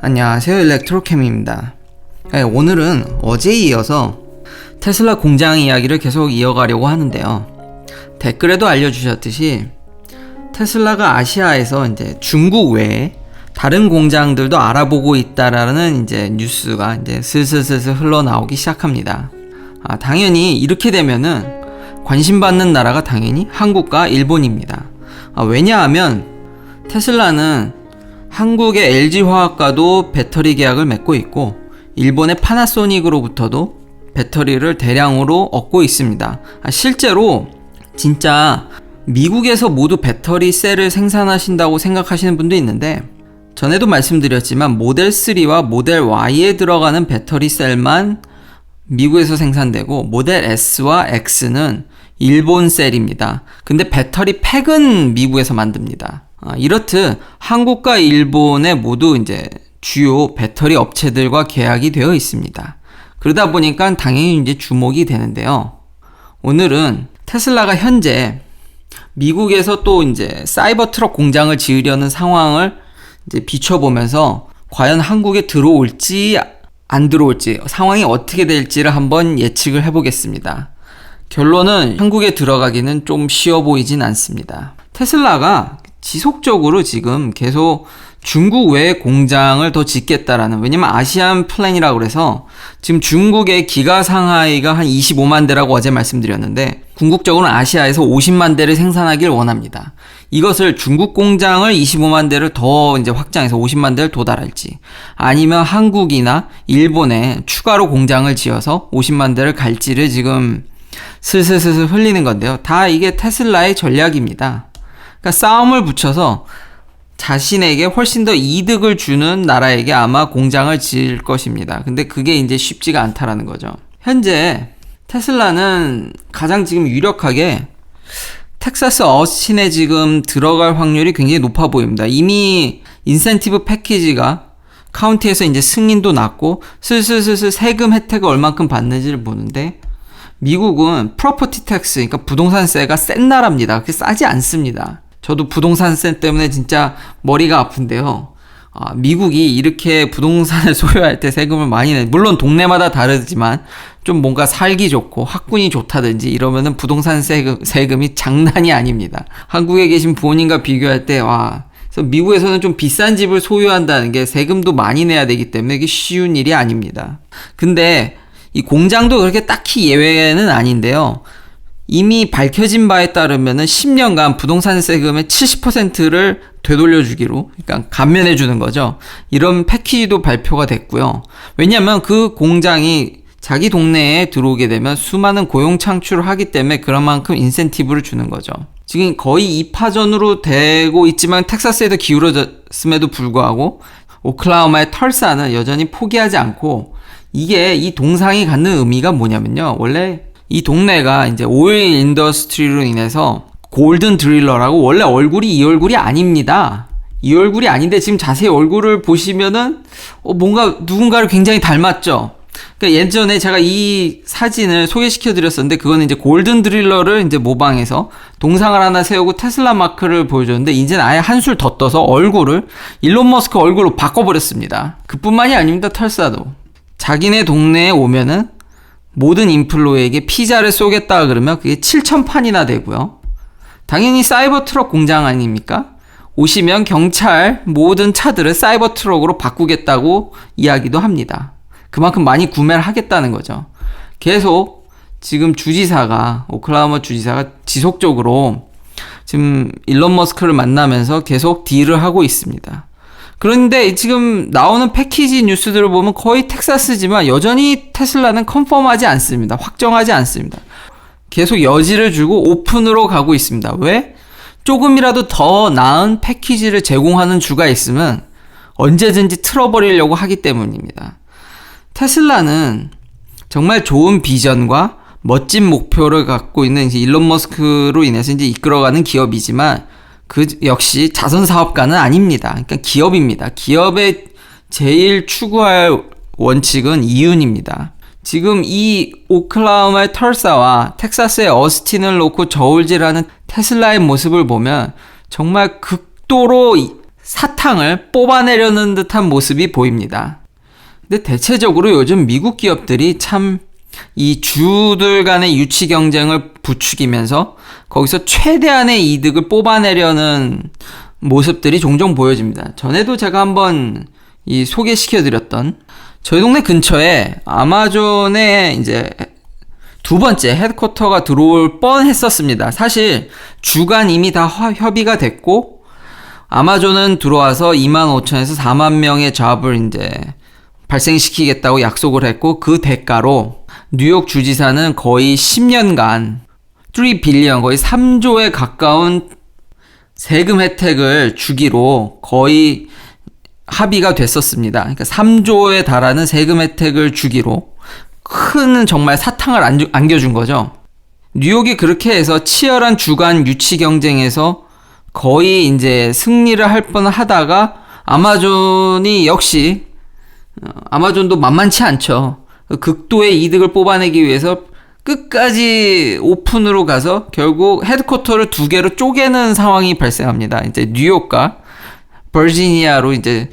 안녕하세요, 일렉트로캠입니다. 오늘은 어제에 이어서 테슬라 공장 이야기를 계속 이어가려고 하는데요. 댓글에도 알려주셨듯이 테슬라가 아시아에서 이제 중국 외에 다른 공장들도 알아보고 있다라는 이제 뉴스가 이제 슬슬 흘러나오기 시작합니다. 당연히 이렇게 되면은 관심받는 나라가 당연히 한국과 일본입니다. 왜냐하면 테슬라는 한국의 LG화학과도 배터리 계약을 맺고 있고 일본의 파나소닉으로부터도 배터리를 대량으로 얻고 있습니다. 실제로 진짜 미국에서 모두 배터리 셀을 생산하신다고 생각하시는 분도 있는데, 전에도 말씀드렸지만 모델 3와 모델 Y에 들어가는 배터리 셀만 미국에서 생산되고 모델 S와 X는 일본 셀입니다. 근데 배터리 팩은 미국에서 만듭니다. 이렇듯 한국과 일본에 모두 이제 주요 배터리 업체들과 계약이 되어 있습니다. 그러다 보니까 당연히 이제 주목이 되는데요. 오늘은 테슬라가 현재 미국에서 또 이제 사이버 트럭 공장을 지으려는 상황을 이제 비춰보면서 과연 한국에 들어올지 안 들어올지, 상황이 어떻게 될지를 한번 예측을 해보겠습니다. 결론은 한국에 들어가기는 좀 쉬워 보이진 않습니다. 테슬라가 지속적으로 지금 계속 중국 외에 공장을 더 짓겠다라는, 왜냐면 아시안 플랜이라고 그래서 지금 중국의 기가 상하이가 한 25만 대라고 어제 말씀드렸는데, 궁극적으로는 아시아에서 50만 대를 생산하길 원합니다. 이것을 중국 공장을 25만 대를 더 이제 확장해서 50만 대를 도달할지, 아니면 한국이나 일본에 추가로 공장을 지어서 50만 대를 갈지를 지금 슬슬 흘리는 건데요. 다 이게 테슬라의 전략입니다. 그러니까 싸움을 붙여서 자신에게 훨씬 더 이득을 주는 나라에게 아마 공장을 지을 것입니다. 근데 그게 이제 쉽지가 않다라는 거죠. 현재 테슬라는 가장 지금 유력하게 텍사스 어스틴에 지금 들어갈 확률이 굉장히 높아 보입니다. 이미 인센티브 패키지가 카운티에서 이제 승인도 났고 슬슬 세금 혜택을 얼만큼 받는지를 보는데, 미국은 프로퍼티 텍스, 그러니까 부동산세가 센 나라입니다. 그렇게 싸지 않습니다. 저도 부동산세 때문에 진짜 머리가 아픈데요. 미국이 이렇게 부동산을 소유할 때 세금을 많이 내, 물론 동네마다 다르지만 좀 뭔가 살기 좋고 학군이 좋다든지 이러면은 부동산 세금이 장난이 아닙니다. 한국에 계신 부모님과 비교할 때, 그래서 미국에서는 좀 비싼 집을 소유한다는 게 세금도 많이 내야 되기 때문에 이게 쉬운 일이 아닙니다. 근데 이 공장도 그렇게 딱히 예외는 아닌데요. 이미 밝혀진 바에 따르면은 10년간 부동산 세금의 70%를 되돌려주기로, 그러니까 감면해주는 거죠. 이런 패키지도 발표가 됐고요. 왜냐하면 그 공장이 자기 동네에 들어오게 되면 수많은 고용 창출을 하기 때문에 그런 만큼 인센티브를 주는 거죠. 지금 거의 2파전으로 되고 있지만 텍사스에도 기울어졌음에도 불구하고 오클라호마의 털사는 여전히 포기하지 않고, 이게 이 동상이 갖는 의미가 뭐냐면요. 원래 이 동네가 이제 오일 인더스트리로 인해서 골든 드릴러라고, 원래 얼굴이 이 얼굴이 아닙니다. 이 얼굴이 아닌데 지금 자세히 얼굴을 보시면은 뭔가 누군가를 굉장히 닮았죠. 그러니까 예전에 제가 이 사진을 소개시켜 드렸었는데, 그거는 이제 골든 드릴러를 이제 모방해서 동상을 하나 세우고 테슬라 마크를 보여줬는데, 이제는 아예 한술 더 떠서 얼굴을 일론 머스크 얼굴로 바꿔버렸습니다. 그뿐만이 아닙니다. 털사도 자기네 동네에 오면은 모든 인플루에게 피자를 쏘겠다 그러면 그게 7,000판이나 되고요. 당연히 사이버 트럭 공장 아닙니까? 오시면 경찰 모든 차들을 사이버 트럭으로 바꾸겠다고 이야기도 합니다. 그만큼 많이 구매를 하겠다는 거죠. 계속 지금 주지사가, 오클라호마 주지사가 지속적으로 지금 일론 머스크를 만나면서 계속 딜을 하고 있습니다. 그런데 지금 나오는 패키지 뉴스들을 보면 거의 텍사스지만 여전히 테슬라는 컨펌하지 않습니다. 확정하지 않습니다. 계속 여지를 주고 오픈으로 가고 있습니다. 왜? 조금이라도 더 나은 패키지를 제공하는 주가 있으면 언제든지 틀어버리려고 하기 때문입니다. 테슬라는 정말 좋은 비전과 멋진 목표를 갖고 있는 이제 일론 머스크로 인해서 이제 이끌어가는 기업이지만, 그 역시 자선 사업가는 아닙니다. 그러니까 기업입니다. 기업의 제일 추구할 원칙은 이윤입니다. 지금 이 오클라호마의 털사와 텍사스의 어스틴을 놓고 저울질하는 테슬라의 모습을 보면 정말 극도로 사탕을 뽑아내려는 듯한 모습이 보입니다. 근데 대체적으로 요즘 미국 기업들이 참 이 주들 간의 유치 경쟁을 부추기면서 거기서 최대한의 이득을 뽑아내려는 모습들이 종종 보여집니다. 전에도 제가 한번 소개시켜드렸던 저희 동네 근처에 아마존의 이제 두 번째 헤드쿼터가 들어올 뻔했었습니다. 사실 주간 이미 다 협의가 됐고 아마존은 들어와서 25,000에서 4만 명의 잡을 이제 발생시키겠다고 약속을 했고 그 대가로 뉴욕 주지사는 거의 10년간 3 빌리언 거의 3조에 가까운 세금 혜택을 주기로 거의 합의가 됐었습니다. 그러니까 3조에 달하는 세금 혜택을 주기로 큰 정말 사탕을 안겨준 거죠. 뉴욕이 그렇게 해서 치열한 주간 유치 경쟁에서 거의 이제 승리를 할 뻔 하다가 아마존이 역시 아마존도 만만치 않죠. 극도의 이득을 뽑아내기 위해서 끝까지 오픈으로 가서 결국 헤드쿼터를 두 개로 쪼개는 상황이 발생합니다. 이제 뉴욕과 버지니아로 이제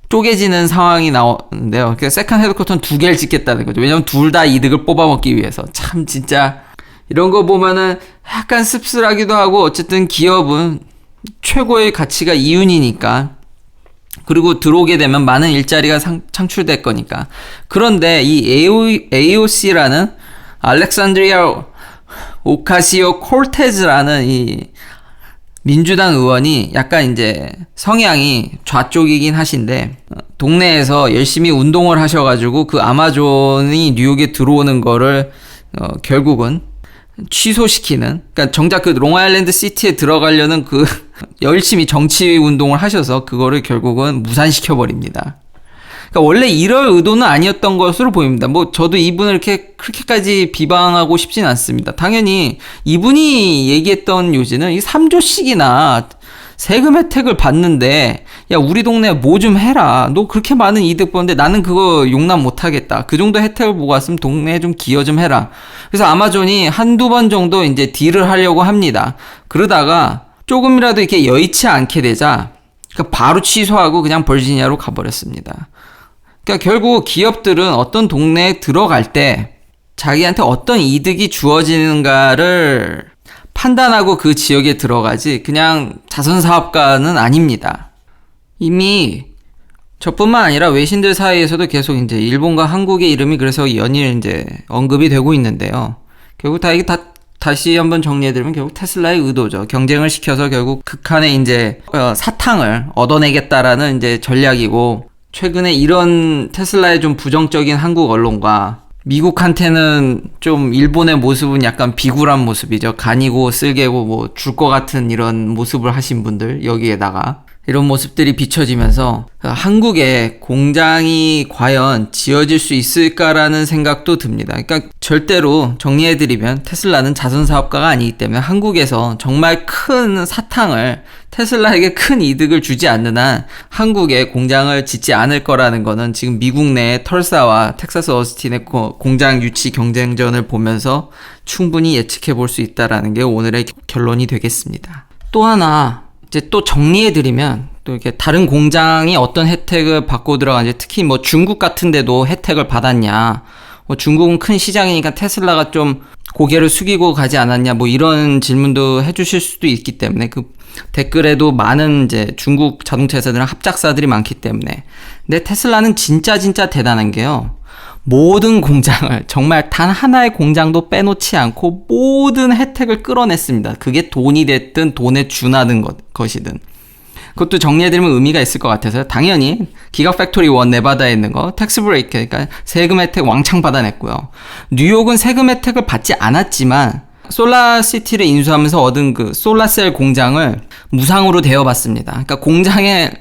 쪼개지는 상황이 나오는데요. 그러니까 세컨 헤드쿼터는 두 개를 짓겠다는 거죠. 왜냐면 둘 다 이득을 뽑아먹기 위해서. 참 진짜 이런 거 보면은 약간 씁쓸하기도 하고 어쨌든 기업은 최고의 가치가 이윤이니까 그리고 들어오게 되면 많은 일자리가 창출될 거니까. 그런데 이 AOC라는 알렉산드리아 오카시오 콜테즈라는 이 민주당 의원이 약간 이제 성향이 좌쪽이긴 하신데 동네에서 열심히 운동을 하셔가지고 그 아마존이 뉴욕에 들어오는 거를 결국은 취소시키는, 그러니까 정작 그 롱아일랜드 시티에 들어가려는 그 열심히 정치 운동을 하셔서 그거를 결국은 무산시켜 버립니다. 그러니까 원래 이럴 의도는 아니었던 것으로 보입니다. 뭐 저도 이분을 그렇게까지 비방하고 싶진 않습니다. 당연히 이분이 얘기했던 요지는 이 3조씩이나 세금 혜택을 받는데 야 우리 동네 뭐 좀 해라. 너 그렇게 많은 이득 보는데 나는 그거 용납 못하겠다. 그 정도 혜택을 보고 왔으면 동네에 좀 기여 좀 해라. 그래서 아마존이 한두 번 정도 이제 딜을 하려고 합니다. 그러다가 조금이라도 이렇게 여의치 않게 되자 그러니까 바로 취소하고 그냥 버지니아로 가버렸습니다. 그러니까 결국 기업들은 어떤 동네에 들어갈 때 자기한테 어떤 이득이 주어지는가를 판단하고 그 지역에 들어가지 그냥 자선사업가는 아닙니다. 이미 저뿐만 아니라 외신들 사이에서도 계속 이제 일본과 한국의 이름이 그래서 연일 이제 언급이 되고 있는데요. 결국 이게 다시 한번 정리해드리면 결국 테슬라의 의도죠. 경쟁을 시켜서 결국 극한의 이제 사탕을 얻어내겠다라는 이제 전략이고, 최근에 이런 테슬라의 좀 부정적인 한국 언론과 미국한테는 좀 일본의 모습은 약간 비굴한 모습이죠. 간이고 쓸개고 뭐 줄 것 같은 이런 모습을 하신 분들, 여기에다가 이런 모습들이 비춰지면서 한국에 공장이 과연 지어질 수 있을까라는 생각도 듭니다. 그러니까 절대로 정리해드리면 테슬라는 자선사업가가 아니기 때문에 한국에서 정말 큰 사탕을, 테슬라에게 큰 이득을 주지 않는 한 한국에 공장을 짓지 않을 거라는 거는 지금 미국 내 털사와 텍사스 어스틴의 공장 유치 경쟁전을 보면서 충분히 예측해 볼 수 있다라는 게 오늘의 결론이 되겠습니다. 또 하나 이제 또 정리해드리면, 또 이렇게 다른 공장이 어떤 혜택을 받고 들어가는지, 특히 뭐 중국 같은 데도 혜택을 받았냐, 뭐 중국은 큰 시장이니까 테슬라가 좀 고개를 숙이고 가지 않았냐, 뭐 이런 질문도 해주실 수도 있기 때문에, 그 댓글에도 많은 이제 중국 자동차 회사들은 합작사들이 많기 때문에. 근데 테슬라는 진짜 대단한 게요, 모든 공장을, 정말 단 하나의 공장도 빼놓지 않고 모든 혜택을 끌어냈습니다. 그게 돈이 됐든 돈에 준하는 것이든. 그것도 정리해드리면 의미가 있을 것 같아서요. 당연히 기가팩토리 1 네바다에 있는 거 텍스 브레이크, 그러니까 세금 혜택 왕창 받아냈고요. 뉴욕은 세금 혜택을 받지 않았지만 솔라시티를 인수하면서 얻은 그 솔라셀 공장을 무상으로 대여받습니다. 그러니까 공장에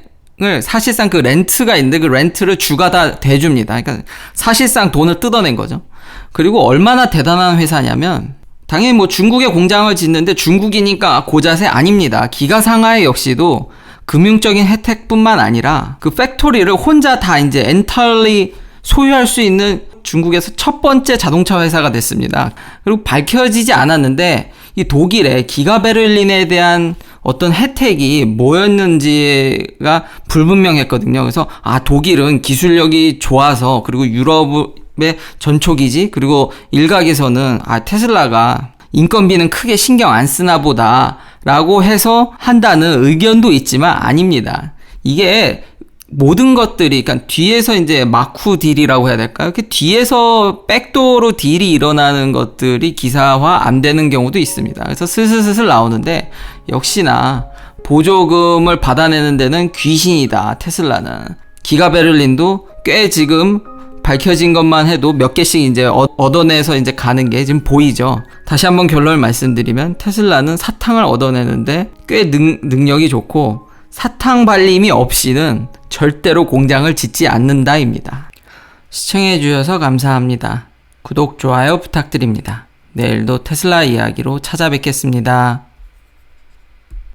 사실상 그 렌트가 있는데 그 렌트를 주가 다 대줍니다. 그러니까 사실상 돈을 뜯어낸 거죠. 그리고 얼마나 대단한 회사냐면, 당연히 뭐 중국에 공장을 짓는데 중국이니까 고자세 아닙니다. 기가상하이 역시도 금융적인 혜택뿐만 아니라 그 팩토리를 혼자 다 이제 엔탈리 소유할 수 있는 중국에서 첫 번째 자동차 회사가 됐습니다. 그리고 밝혀지지 않았는데 이 독일의 기가베를린에 대한 어떤 혜택이 뭐였는지가 불분명했거든요. 그래서 독일은 기술력이 좋아서, 그리고 유럽의 전초기지, 그리고 일각에서는 테슬라가 인건비는 크게 신경 안 쓰나 보다 라고 해서 한다는 의견도 있지만 아닙니다. 이게 모든 것들이, 그러니까 뒤에서 이제 마쿠 딜이라고 해야 될까요? 이렇게 뒤에서 백도어로 딜이 일어나는 것들이 기사화 안 되는 경우도 있습니다. 그래서 슬슬 나오는데, 역시나 보조금을 받아내는 데는 귀신이다, 테슬라는. 기가베를린도 꽤 지금 밝혀진 것만 해도 몇 개씩 이제 얻어내서 이제 가는 게 지금 보이죠. 다시 한번 결론을 말씀드리면, 테슬라는 사탕을 얻어내는데 꽤 능력이 좋고, 사탕 발림이 없이는 절대로 공장을 짓지 않는다입니다. 시청해주셔서 감사합니다. 구독, 좋아요 부탁드립니다. 내일도 테슬라 이야기로 찾아뵙겠습니다.